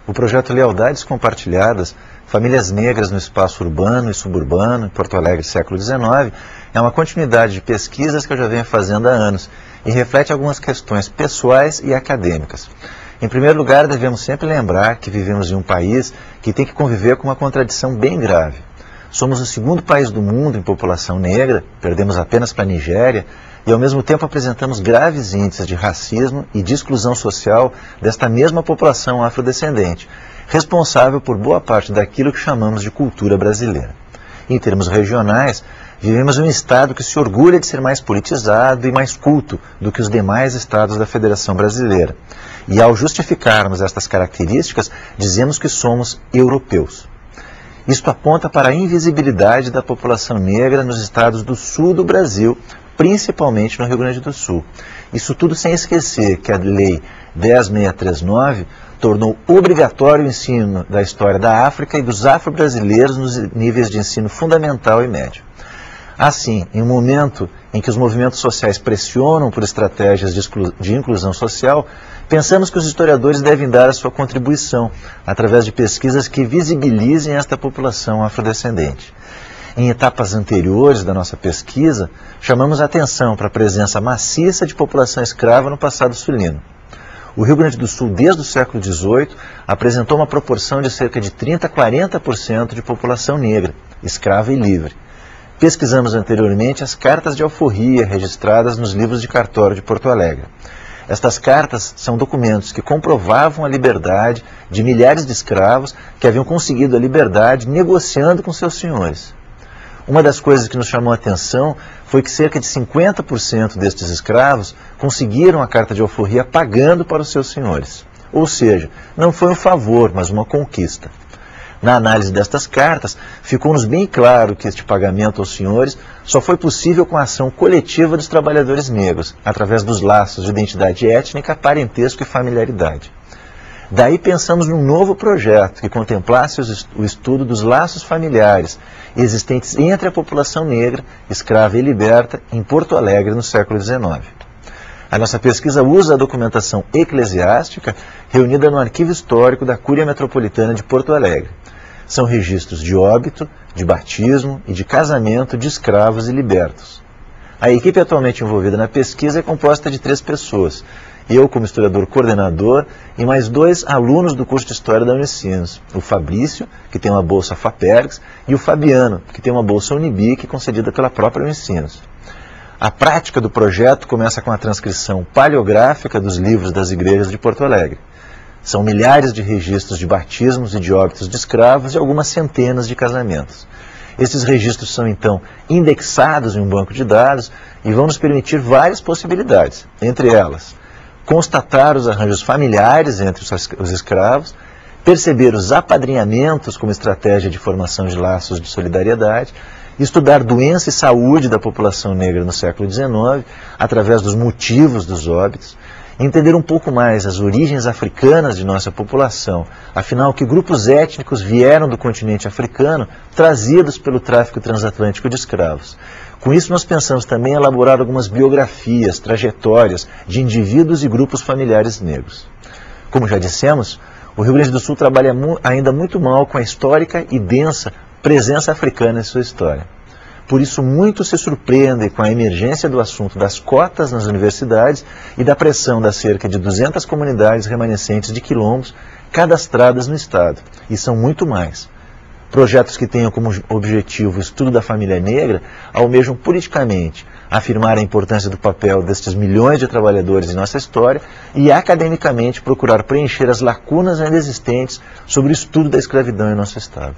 O projeto Lealdades Compartilhadas, Famílias Negras no Espaço Urbano e Suburbano, em Porto Alegre, século XIX, é uma continuidade de pesquisas que eu já venho fazendo há anos e reflete algumas questões pessoais e acadêmicas. Em primeiro lugar, devemos sempre lembrar que vivemos em um país que tem que conviver com uma contradição bem grave. Somos o segundo país do mundo em população negra, perdemos apenas para a Nigéria, e ao mesmo tempo apresentamos graves índices de racismo e de exclusão social desta mesma população afrodescendente, responsável por boa parte daquilo que chamamos de cultura brasileira. Em termos regionais, vivemos em um estado que se orgulha de ser mais politizado e mais culto do que os demais estados da Federação Brasileira. E ao justificarmos estas características, dizemos que somos europeus. Isto aponta para a invisibilidade da população negra nos estados do sul do Brasil, principalmente no Rio Grande do Sul. Isso tudo sem esquecer que a Lei 10.639 tornou obrigatório o ensino da história da África e dos afro-brasileiros nos níveis de ensino fundamental e médio. Assim, em um momento em que os movimentos sociais pressionam por estratégias de inclusão social, pensamos que os historiadores devem dar a sua contribuição através de pesquisas que visibilizem esta população afrodescendente. Em etapas anteriores da nossa pesquisa, chamamos a atenção para a presença maciça de população escrava no passado sulino. O Rio Grande do Sul, desde o século XVIII, apresentou uma proporção de cerca de 30% a 40% de população negra, escrava e livre. Pesquisamos anteriormente as cartas de alforria registradas nos livros de cartório de Porto Alegre. Estas cartas são documentos que comprovavam a liberdade de milhares de escravos que haviam conseguido a liberdade negociando com seus senhores. Uma das coisas que nos chamou a atenção foi que cerca de 50% destes escravos conseguiram a carta de alforria pagando para os seus senhores. Ou seja, não foi um favor, mas uma conquista. Na análise destas cartas, ficou-nos bem claro que este pagamento aos senhores só foi possível com a ação coletiva dos trabalhadores negros, através dos laços de identidade étnica, parentesco e familiaridade. Daí pensamos num novo projeto que contemplasse o estudo dos laços familiares existentes entre a população negra, escrava e liberta, em Porto Alegre no século XIX. A nossa pesquisa usa a documentação eclesiástica reunida no Arquivo Histórico da Cúria Metropolitana de Porto Alegre. São registros de óbito, de batismo e de casamento de escravos e libertos. A equipe atualmente envolvida na pesquisa é composta de 3 pessoas. Eu, como historiador coordenador, e mais 2 alunos do curso de História da Unicinos. O Fabrício, que tem uma bolsa FAPERGS, e o Fabiano, que tem uma bolsa Unibic concedida pela própria Unicinos. A prática do projeto começa com a transcrição paleográfica dos livros das igrejas de Porto Alegre. São milhares de registros de batismos e de óbitos de escravos e algumas centenas de casamentos. Esses registros são, então, indexados em um banco de dados e vão nos permitir várias possibilidades, entre elas, constatar os arranjos familiares entre os escravos, perceber os apadrinhamentos como estratégia de formação de laços de solidariedade, estudar doença e saúde da população negra no século XIX, através dos motivos dos óbitos, entender um pouco mais as origens africanas de nossa população, afinal, que grupos étnicos vieram do continente africano trazidos pelo tráfico transatlântico de escravos. Com isso, nós pensamos também em elaborar algumas biografias, trajetórias de indivíduos e grupos familiares negros. Como já dissemos, o Rio Grande do Sul trabalha ainda muito mal com a histórica e densa presença africana em sua história. Por isso, muitos se surpreendem com a emergência do assunto das cotas nas universidades e da pressão das cerca de 200 comunidades remanescentes de quilombos cadastradas no Estado. E são muito mais. Projetos que tenham como objetivo o estudo da família negra almejam politicamente afirmar a importância do papel destes milhões de trabalhadores em nossa história e academicamente procurar preencher as lacunas ainda existentes sobre o estudo da escravidão em nosso Estado.